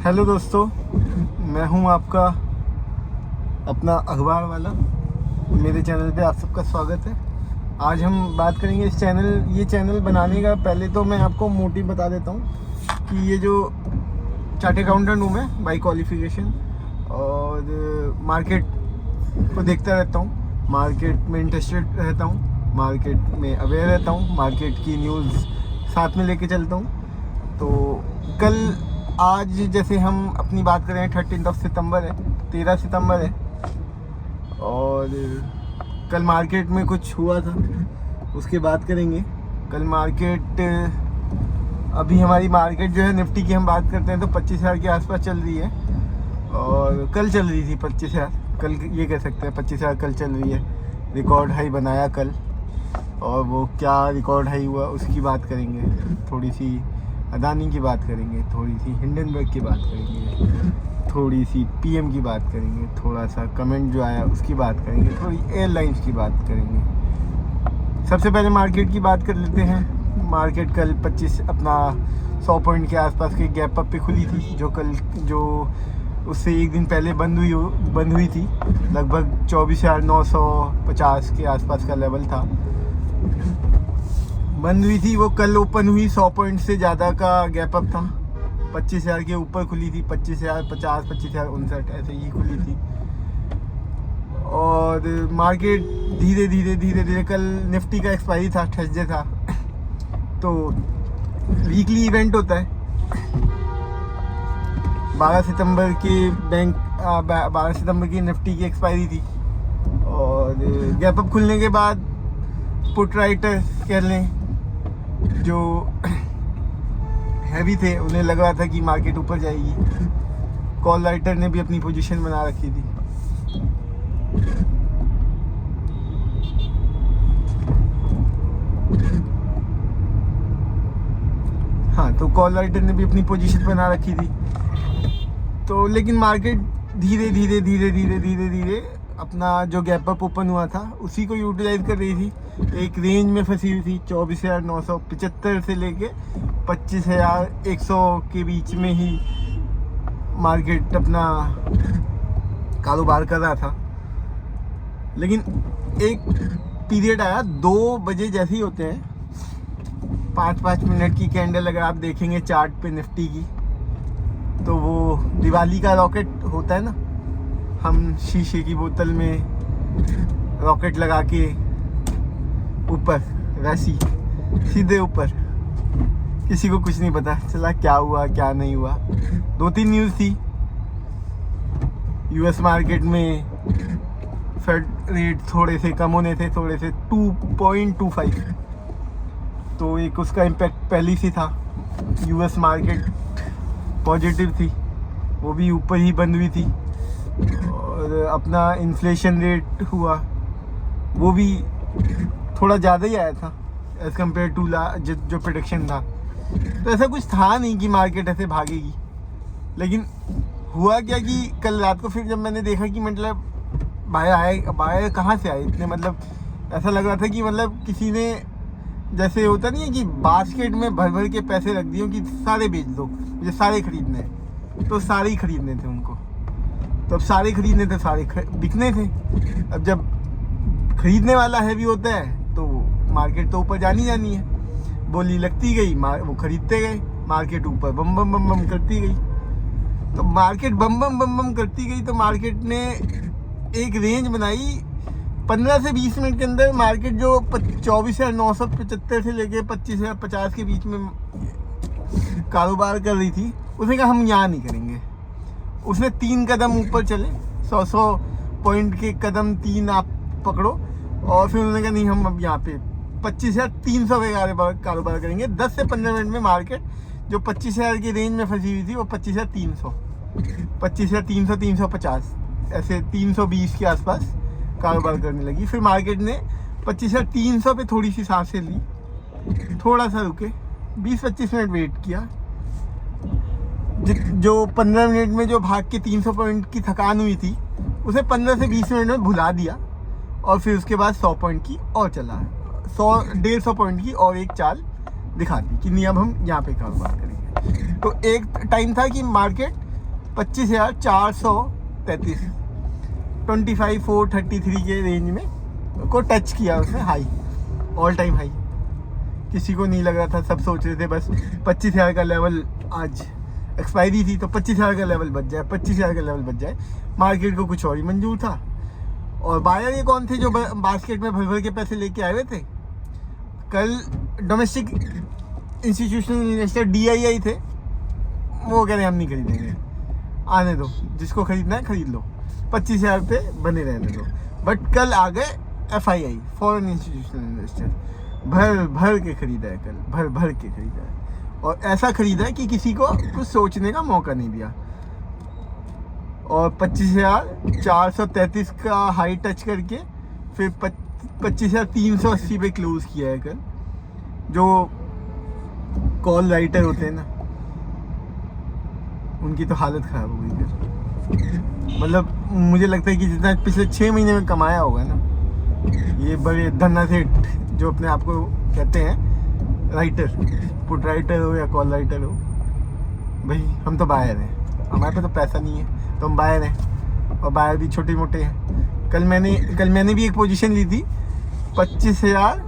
Hello दोस्तों, मैं हूं आपका अपना अखबार वाला। मेरे चैनल पे आप सबका स्वागत है। आज हम बात करेंगे ये चैनल बनाने का। पहले तो मैं आपको मोटिव बता देता हूं कि ये जो चार्टर्ड अकाउंटेंट हूँ मैं बाई क्वालिफिकेशन, और मार्केट को देखता रहता हूँ, मार्केट में इंटरेस्टेड रहता हूँ, मार्केट में अवेयर रहता हूँ, मार्केट की न्यूज़ साथ में लेके चलता हूँ। तो आज जैसे हम अपनी बात करें 13 सितंबर है, 13 सितंबर है, और कल मार्केट में कुछ हुआ था उसके बात करेंगे। कल मार्केट, अभी हमारी मार्केट जो है निफ्टी की हम बात करते हैं तो 25,000 के आसपास चल रही है, और कल चल रही थी 25,000। कल ये कह सकते हैं 25,000 कल चल रही है। रिकॉर्ड हाई बनाया कल, और वो क्या रिकॉर्ड हाई हुआ उसकी बात करेंगे। थोड़ी सी अदानी की बात करेंगे, थोड़ी सी हिंडनबर्ग की बात करेंगे, थोड़ी सी पीएम की बात करेंगे, थोड़ा सा कमेंट जो आया उसकी बात करेंगे, थोड़ी एयरलाइंस की बात करेंगे। सबसे पहले मार्केट की बात कर लेते हैं। मार्केट कल 100 पॉइंट के आसपास के गैप अप पे खुली थी, जो उससे एक दिन पहले बंद हुई थी। लगभग 24,950 के आसपास का लेवल था, बंद हुई थी। वो कल ओपन हुई 100 पॉइंट से ज़्यादा का गैप अप था। 25,000 के ऊपर खुली थी, 25,050, 25,059 ऐसे ही खुली थी। और मार्केट धीरे धीरे कल निफ्टी का एक्सपायरी था, थर्सडे था, तो वीकली इवेंट होता है। 12 सितंबर की निफ्टी की एक्सपायरी थी, और गैप अप खुलने के बाद पुट राइटर कह लें जो हैवी थे, उन्हें लग रहा था कि मार्केट ऊपर जाएगी। कॉल राइटर ने भी अपनी पोजीशन बना रखी थी। हाँ, तो कॉल राइटर ने भी अपनी पोजीशन बना रखी थी। तो लेकिन मार्केट धीरे अपना जो गैप अप ओपन हुआ था उसी को यूटिलाइज कर रही थी। एक रेंज में फंसी हुई थी 24,975 से लेके 25,100 के बीच में ही मार्केट अपना कारोबार कर रहा था। लेकिन एक पीरियड आया, 2 बजे जैसे ही होते हैं, 5-5 मिनट की कैंडल अगर आप देखेंगे चार्ट पे निफ्टी की, तो वो दिवाली का रॉकेट होता है ना, हम शीशे की बोतल में रॉकेट लगा के ऊपर, वैसी सीधे ऊपर, किसी को कुछ नहीं पता चला क्या हुआ क्या नहीं हुआ। 2-3 न्यूज़ थी। यूएस मार्केट में फेड रेट थोड़े से कम होने थे, थोड़े से 2.25, तो एक उसका इम्पैक्ट पहले से था। यूएस मार्केट पॉजिटिव थी, वो भी ऊपर ही बंद हुई थी। और अपना इन्फ्लेशन रेट हुआ, वो भी थोड़ा ज़्यादा ही आया था एज़ कम्पेयर टू जो प्रेडिक्शन था। तो ऐसा कुछ था नहीं कि मार्केट ऐसे भागेगी। लेकिन हुआ क्या कि कल रात को फिर जब मैंने देखा कि मतलब बायर कहाँ से आए इतने, मतलब ऐसा लग रहा था कि मतलब किसी ने, जैसे होता नहीं है कि बास्केट में भर के पैसे रख दिए कि सारे बेच दो, मुझे सारे खरीदने हैं, तो सारे ही खरीदने थे उनको। तो अब सारे खरीदने थे, सारे बिकने थे। अब जब खरीदने वाला हैवी होता है तो मार्केट तो ऊपर जानी है। बोली लगती गई, वो खरीदते गए, मार्केट ऊपर बम बम करती गई। तो मार्केट बम बम करती गई, तो मार्केट ने एक रेंज बनाई। 15 से 20 मिनट के अंदर मार्केट जो 24,975 से लेके 25,050 के बीच में कारोबार कर रही थी, उसने कहा हम यहाँ नहीं करेंगे। उसने 3 कदम ऊपर चले, 100 पॉइंट के कदम 3 आप पकड़ो, और फिर उन्होंने कहा नहीं, हम अब यहाँ पे 25,300 पे कारोबार करेंगे। 10 से 15 मिनट में मार्केट जो 25,000 की रेंज में फंसी हुई थी, वो 25,300, 25,300, 350, ऐसे 320 के आसपास कारोबार करने लगी। फिर मार्केट ने 25,300 पे थोड़ी सी सांसें ली, थोड़ा सा रुके, 20-25 मिनट वेट किया। जो 15 मिनट में जो भाग के 300 पॉइंट की थकान हुई थी, उसे 15 से 20 मिनट में भुला दिया, और फिर उसके बाद 100 पॉइंट की और चला, 100-150 पॉइंट की और एक चाल दिखा दी कि नहीं अब हम यहाँ पे कारोबार करेंगे। तो एक टाइम था कि मार्केट 25,433 25,433 के रेंज में को टच किया उसने, हाई, ऑल टाइम हाई। किसी को नहीं लग रहा था, सब सोच रहे थे बस 25,000 का लेवल, आज एक्सपायरी थी तो 25,000 का लेवल बच जाए, 25,000 का लेवल बच जाए। मार्केट को कुछ और ही मंजूर था। और बायर ये कौन थे जो बास्केट में भर भर के पैसे लेके आए हुए थे? कल डोमेस्टिक इंस्टीट्यूशनल इन्वेस्टर DII थे, वो कह रहे हम नहीं खरीदेंगे, आने दो, जिसको खरीदना है खरीद लो, 25,000 पे बने रहने दो। बट कल आ गए FII, फॉरेन इंस्टीट्यूशनल इन्वेस्टर, भर भर के खरीदा है कल, भर भर के खरीदा है। और ऐसा खरीदा है कि किसी को कुछ सोचने का मौका नहीं दिया। और 25,433 का हाई टच करके फिर 25,380 पे क्लोज किया है कल। जो कॉल राइटर होते हैं ना, उनकी तो हालत ख़राब हो गई फिर। मतलब मुझे लगता है कि जितना पिछले 6 महीने में कमाया होगा ना ये बड़े धन्ना सेठ जो अपने आप को कहते हैं राइटर, पुट राइटर हो या कॉल राइटर हो, भाई हम तो बायर हैं, हमारे पास तो पैसा नहीं है तो हम बायर हैं। और बायर भी छोटे मोटे हैं। कल मैंने भी एक पोजीशन ली थी 25,000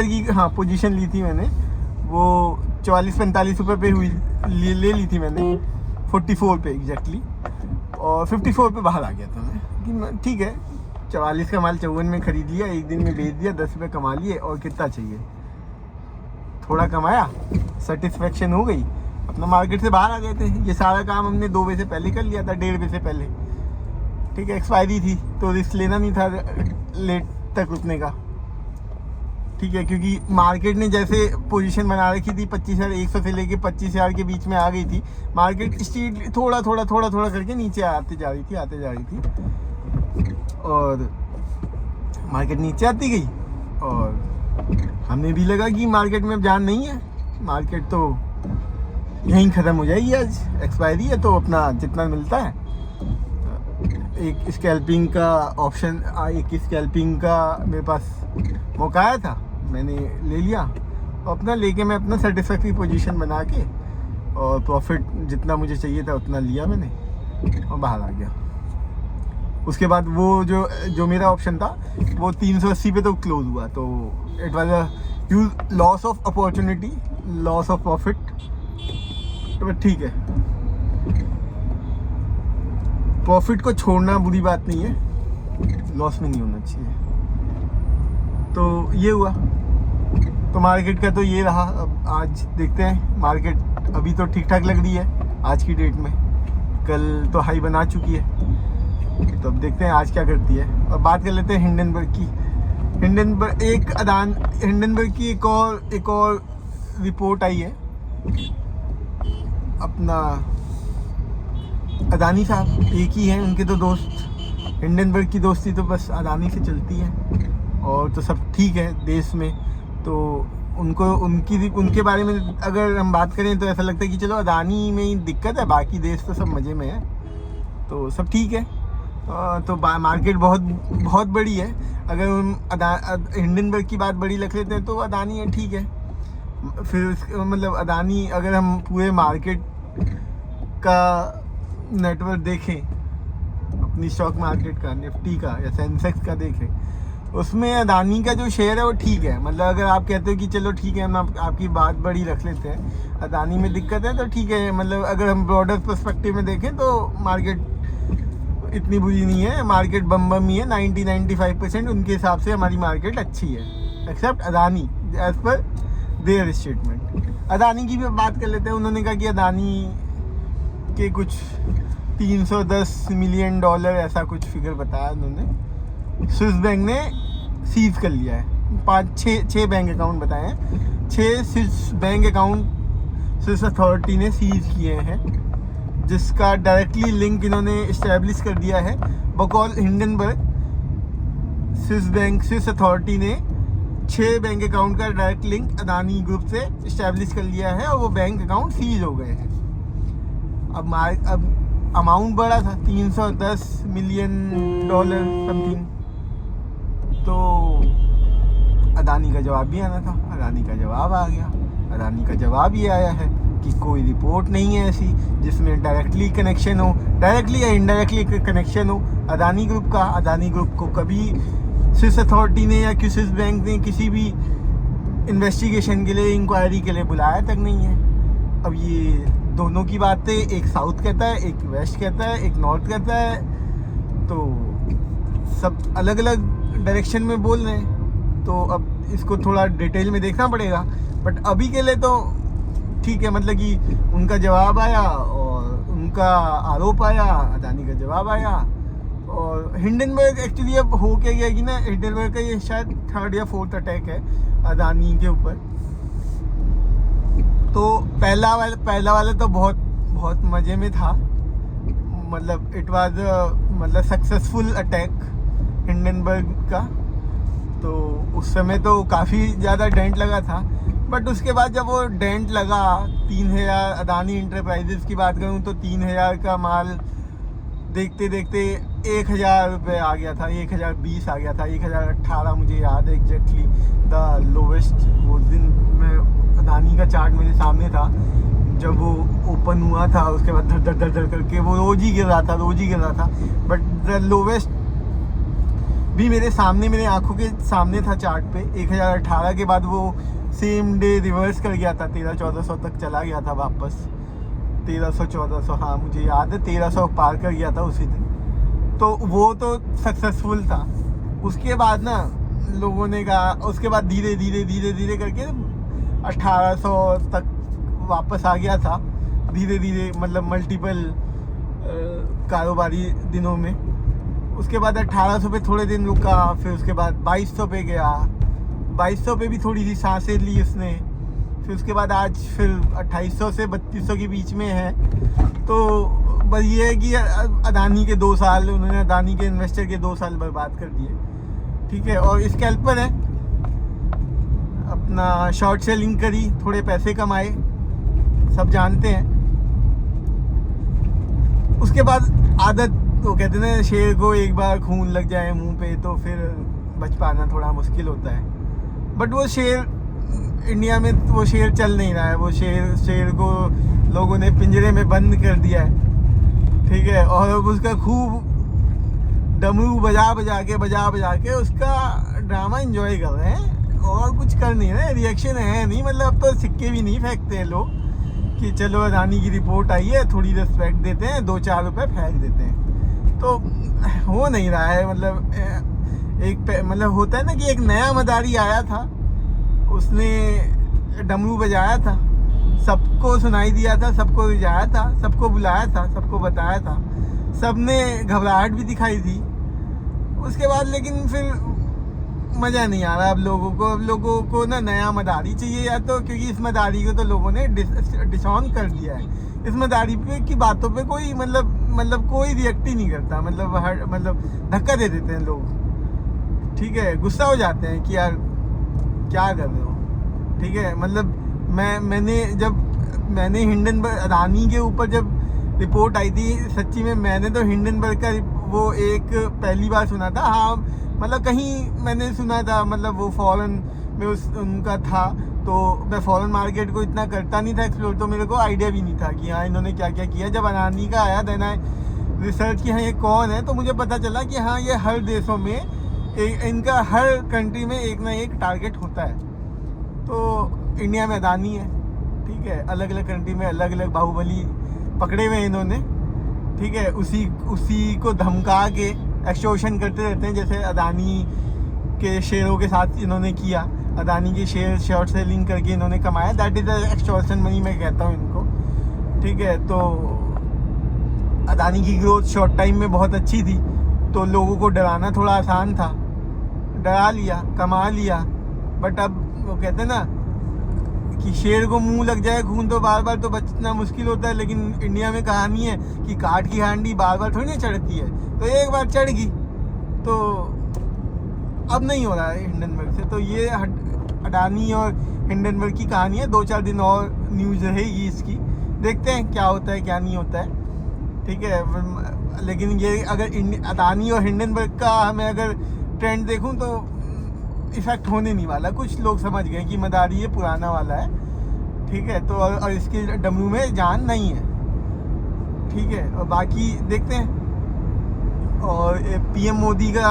की, हाँ पोजीशन ली थी मैंने, वो 44-45 रुपये पे हुई, ले ली थी मैंने 44 पे एग्जैक्टली, और 54 पे बाहर आ गया था मैं कि ठीक है, 44 का माल 54 में खरीद लिया, एक दिन में बेच दिया, 10 रुपये कमा लिए, और कितना चाहिए, थोड़ा कमाया, सेटिस्फेक्शन हो गई, अपना मार्केट से बाहर आ गए थे। ये सारा काम हमने 2 बजे से पहले कर लिया था, 1.5 बजे से पहले, ठीक है, एक्सपायरी थी तो रिस्क लेना नहीं था लेट तक रुकने का, ठीक है, क्योंकि मार्केट ने जैसे पोजीशन बना रखी थी 25,100 से लेके 25,000 के बीच में आ गई थी। मार्केट स्ट्रीट थोड़ा करके नीचे आते जा रही थी, और मार्केट नीचे आती गई, और हमें भी लगा कि मार्केट में अब जान नहीं है, मार्केट तो यहीं ख़त्म हो जाएगी, आज एक्सपायरी है तो अपना जितना मिलता है, एक स्कैल्पिंग का ऑप्शन, एक स्कैल्पिंग का मेरे पास मौका आया था, मैंने ले लिया, और अपना लेके मैं अपना सेटिस्फैक्ट्री पोजीशन बना के और प्रॉफिट जितना मुझे चाहिए था उतना लिया मैंने और बाहर आ गया। उसके बाद वो जो मेरा ऑप्शन था वो 380 पे तो क्लोज हुआ, तो it was a huge loss of opportunity, loss of profit, तो ठीक है, प्रॉफिट को छोड़ना बुरी बात नहीं है, लॉस में नहीं होना चाहिए। तो ये हुआ, तो मार्केट का तो ये रहा। अब आज देखते हैं, मार्केट अभी तो ठीक ठाक लग रही है आज की डेट में, कल तो हाई बना चुकी है, तो अब देखते हैं आज क्या करती है। और बात कर लेते हैं हिंडनबर्ग की। हिंडनबर्ग की एक और रिपोर्ट आई है, अपना अदानी साहब एक ही हैं, उनके तो दोस्त, हिंडनबर्ग की दोस्ती तो बस अदानी से चलती है, और तो सब ठीक है देश में। तो उनके बारे में अगर हम बात करें तो ऐसा लगता है कि चलो अदानी में ही दिक्कत है, बाकी देश तो सब मज़े में है, तो सब ठीक है। तो मार्केट बहुत बड़ी है, अगर हम हिंडनबर्ग की बात बड़ी रख लेते हैं तो अदानी है, ठीक है। फिर मतलब अदानी, अगर हम पूरे मार्केट का नेटवर्क देखें, अपनी स्टॉक मार्केट का, निफ्टी का या सेंसेक्स का देखें, उसमें अदानी का जो शेयर है वो ठीक है। मतलब अगर आप कहते हो कि चलो ठीक है, हम आपकी बात बड़ी रख लेते हैं, अदानी में दिक्कत है तो ठीक है, मतलब अगर हम ब्रॉडर पर्सपेक्टिव में देखें तो मार्केट इतनी बुरी नहीं है, मार्केट बम ही है, 90-95% उनके हिसाब से हमारी मार्केट अच्छी है, एक्सेप्ट अदानी एज पर देयर स्टेटमेंट। अदानी की भी बात कर लेते हैं। उन्होंने कहा कि अदानी के कुछ $310 मिलियन ऐसा कुछ फिगर बताया उन्होंने। स्विस बैंक ने सीज कर लिया है, 5-6 बैंक अकाउंट बताए हैं, 6 Swiss bank account Swiss authority ने सीज किए हैं, जिसका डायरेक्टली लिंक इन्होंने इस्टेब्लिश कर दिया है। बकौल हिंडनबर्ग, स्विस अथॉरिटी ने 6 बैंक अकाउंट का डायरेक्ट लिंक अदानी ग्रुप से इस्टेब्लिश कर लिया है, और वो बैंक अकाउंट सीज हो गए हैं। अब अमाउंट बड़ा था, $310 मिलियन समथिंग, तो अदानी का जवाब भी आना था, अदानी का जवाब आ गया। अदानी का जवाब ये आया है कि कोई रिपोर्ट नहीं है ऐसी जिसमें डायरेक्टली कनेक्शन हो, डायरेक्टली या इनडायरेक्टली कनेक्शन हो अदानी ग्रुप का। अदानी ग्रुप को कभी स्विस अथॉरिटी ने या किसी बैंक ने किसी भी इन्वेस्टिगेशन के लिए, इंक्वायरी के लिए बुलाया तक नहीं है। अब ये दोनों की बातें, एक साउथ कहता है, एक वेस्ट कहता है, एक नॉर्थ कहता है, तो सब अलग अलग डायरेक्शन में बोल रहे हैं। तो अब इसको थोड़ा डिटेल में देखना पड़ेगा, बट अभी के लिए तो ठीक है। मतलब कि उनका जवाब आया और उनका आरोप आया, अदानी का जवाब आया। और हिंडनबर्ग एक्चुअली अब हो क्या गया कि ना, हिंडनबर्ग का ये शायद 3rd या 4th अटैक है अदानी के ऊपर। तो पहला वाला तो बहुत मज़े में था, मतलब इट वाज मतलब सक्सेसफुल अटैक हिंडनबर्ग का। तो उस समय तो काफ़ी ज़्यादा डेंट लगा था, बट उसके बाद जब वो डेंट लगा 3000, अदानी इंटरप्राइजेस की बात करूँ तो 3000 का माल देखते देखते 1000 रुपये आ गया था, 1020 आ गया था, 1018 मुझे याद है एग्जैक्टली द लोवेस्ट। उस दिन में अदानी का चार्ट मेरे सामने था जब वो ओपन हुआ था, उसके बाद धर धर धर करके वो रोज ही गिर रहा था। बट द लोवेस्ट भी मेरे सामने, मेरे आंखों के सामने था चार्ट पे। 1018 के बाद वो सेम डे रिवर्स कर गया था, 1300-1400 तक चला गया था वापस। 1300-1400, हाँ मुझे याद है, 1300 पार कर गया था उसी दिन। तो वो तो सक्सेसफुल था। उसके बाद ना लोगों ने कहा, उसके बाद धीरे धीरे करके 1800 तक वापस आ गया था, धीरे धीरे, मतलब मल्टीपल कारोबारी दिनों में। उसके बाद 1800 पे थोड़े दिन रुका, फिर उसके बाद 2200 पे गया, 2200 पे भी थोड़ी सी सांसें ली उसने। फिर उसके बाद आज फिर 2800 से 3200 के बीच में है। तो बस ये है कि अदानी के 2 साल, उन्होंने अदानी के इन्वेस्टर के 2 साल बर्बाद कर दिए, ठीक है। और स्कैल्पर है, अपना शॉर्ट सेलिंग करी, थोड़े पैसे कमाए, सब जानते हैं। उसके बाद आदत, तो कहते हैं ना, शेर को एक बार खून लग जाए मुंह पे तो फिर बच पाना थोड़ा मुश्किल होता है। बट वो शेर इंडिया में, वो शेर चल नहीं रहा है। वो शेर को लोगों ने पिंजरे में बंद कर दिया है, ठीक है। और उसका खूब डमरू बजा के उसका ड्रामा एंजॉय कर रहे हैं, और कुछ कर नहीं रहे। रिएक्शन है नहीं, मतलब अब तो सिक्के भी नहीं फेंकते हैं लोग कि चलो अदानी की रिपोर्ट आई है, थोड़ी रिस्पेक्ट देते हैं, 2-4 रुपये फेंक देते हैं। तो हो नहीं रहा है। मतलब मतलब होता है ना कि एक नया मदारी आया था, उसने डमरू बजाया था, सबको सुनाई दिया था, सबको रिझाया था, सबको बुलाया था, सबको बताया था, सबने घबराहट भी दिखाई थी। उसके बाद लेकिन फिर मज़ा नहीं आ रहा अब लोगों को ना नया मदारी चाहिए, या तो क्योंकि इस मदारी को तो लोगों ने डिसऑन कर दिया है। इस मदारी पे की बातों पे कोई मतलब कोई रिएक्ट ही नहीं करता, मतलब धक्का दे देते हैं लोग, ठीक है। गुस्सा हो जाते हैं कि यार क्या कर रहे हो, ठीक है। मतलब मैंने हिंडनबर्ग, अदानी के ऊपर जब रिपोर्ट आई थी, सच्ची में मैंने तो हिंडनबर्ग का वो एक पहली बार सुना था। हाँ मतलब कहीं मैंने सुना था, मतलब वो फॉरेन में उनका था, तो मैं फॉरेन मार्केट को इतना करता नहीं था एक्सप्लोर, तो मेरे को आइडिया भी नहीं था कि हाँ इन्होंने क्या क्या किया। जब अदानी का आया देन आई रिसर्च की हाँ ये कौन है, तो मुझे पता चला कि हाँ ये हर देशों में इनका हर कंट्री में एक ना एक टारगेट होता है। तो इंडिया में अदानी है, ठीक है, अलग अलग कंट्री में अलग अलग बाहुबली पकड़े हुए हैं इन्होंने, ठीक है। उसी को धमका के एक्सटॉर्शन करते रहते हैं, जैसे अदानी के शेयरों के साथ इन्होंने किया। अदानी के शेयर शॉर्ट सेलिंग करके इन्होंने कमाया, दैट इज़ एक्सटॉर्शन मनी मैं कहता हूँ इनको, ठीक है। तो अदानी की ग्रोथ शॉर्ट टाइम में बहुत अच्छी थी, तो लोगों को डराना थोड़ा आसान था, डरा लिया, कमा लिया। बट अब वो कहते हैं ना कि शेर को मुंह लग जाए खून तो बार बार तो बचना मुश्किल होता है, लेकिन इंडिया में कहानी है कि काठ की हांडी बार बार थोड़ी ना चढ़ती है, तो एक बार चढ़ गई तो अब नहीं हो रहा है हिंडनबर्ग से। तो ये अडानी और हिंडनबर्ग की कहानी है, 2-4 दिन और न्यूज़ रहेगी इसकी, देखते हैं क्या होता है क्या नहीं होता है, ठीक है। लेकिन ये अगर अदानी और हिंडनबर्ग का मैं अगर ट्रेंड देखूं तो इफेक्ट होने नहीं वाला। कुछ लोग समझ गए कि मदारी ये पुराना वाला है, ठीक है। तो और इसके डमरू में जान नहीं है, ठीक है। और बाकी देखते हैं। और पीएम मोदी का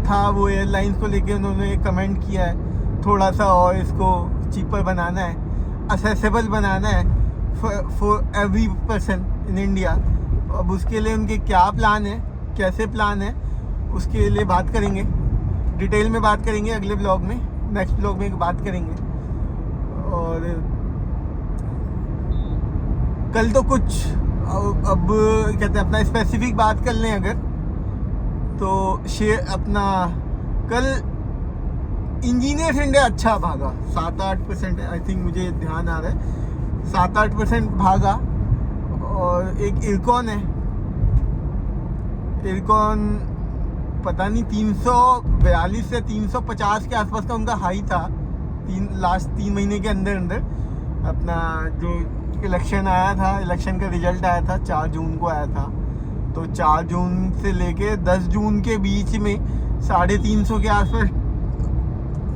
था, वो एयरलाइंस को लेके उन्होंने कमेंट किया है थोड़ा सा और इसको चीपर बनाना है, असेसेबल बनाना है for every person in India. अब उसके लिए उनके क्या प्लान है, कैसे प्लान है, उसके लिए बात करेंगे, डिटेल में बात करेंगे अगले ब्लॉग में, नेक्स्ट ब्लॉग में बात करेंगे। और कल तो कुछ अब कहते हैं अपना स्पेसिफिक बात कर लें अगर, तो शेयर अपना कल इंजीनियर्स इंडिया अच्छा भागा, 7-8% आई थिंक, मुझे ध्यान आ रहा है 7-8% भागा। और एक इरकॉन है, इरकॉन पता नहीं 342 से 350 के आसपास का उनका हाई था लास्ट 3 महीने के अंदर अंदर। अपना जो इलेक्शन आया था, इलेक्शन का रिजल्ट आया था 4 जून को आया था, तो 4 जून से लेके 10 जून के बीच में 350 के आसपास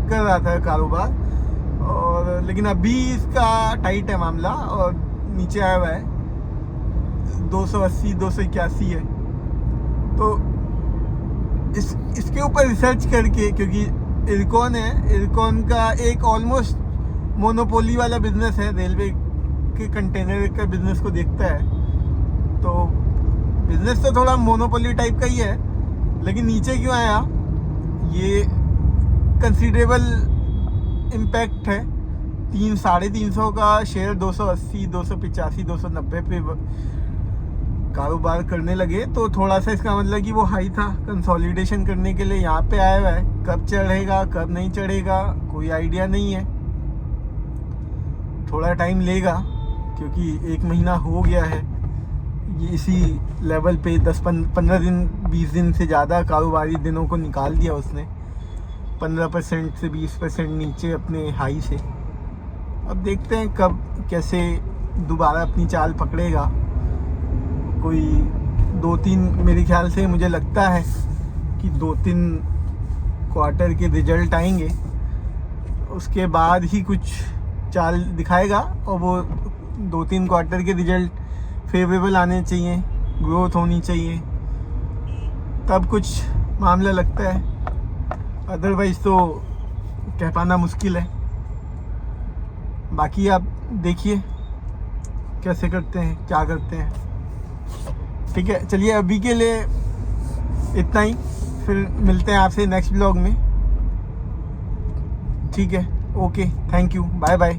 कर रहा था कारोबार। और लेकिन अभी इसका टाइट है मामला और नीचे आया हुआ है 280-281 है। तो इसके ऊपर रिसर्च करके, क्योंकि इरकॉन है, इरकॉन का एक ऑलमोस्ट मोनोपोली वाला बिजनेस है, रेलवे के कंटेनर का बिजनेस को देखता है, तो बिजनेस तो थोड़ा मोनोपोली टाइप का ही है। लेकिन नीचे क्यों आया, ये कंसिडरेबल इम्पैक्ट है। 350 का शेयर 280, 285, 290 पे कारोबार करने लगे, तो थोड़ा सा इसका मतलब कि वो हाई था, कंसोलिडेशन करने के लिए यहाँ पे आया हुआ है। कब चढ़ेगा कब नहीं चढ़ेगा कोई आइडिया नहीं है, थोड़ा टाइम लेगा, क्योंकि 1 महीना हो गया है ये इसी लेवल पे। 10-15 दिन 20 दिन से ज़्यादा कारोबारी दिनों को निकाल दिया उसने, 15% से 20% नीचे अपने हाई से। अब देखते हैं कब कैसे दोबारा अपनी चाल पकड़ेगा। कोई 2-3, मेरे ख्याल से मुझे लगता है कि 2-3 क्वार्टर के रिजल्ट आएंगे, उसके बाद ही कुछ चाल दिखाएगा। और वो 2-3 क्वार्टर के रिजल्ट फेवरेबल आने चाहिए, ग्रोथ होनी चाहिए, तब कुछ मामला लगता है। अदरवाइज तो कह पाना मुश्किल है। बाकी आप देखिए कैसे करते हैं, क्या करते हैं। ठीक है, चलिए अभी के लिए इतना ही, फिर मिलते हैं आपसे नेक्स्ट ब्लॉग में। ठीक है, okay, thank you, bye bye.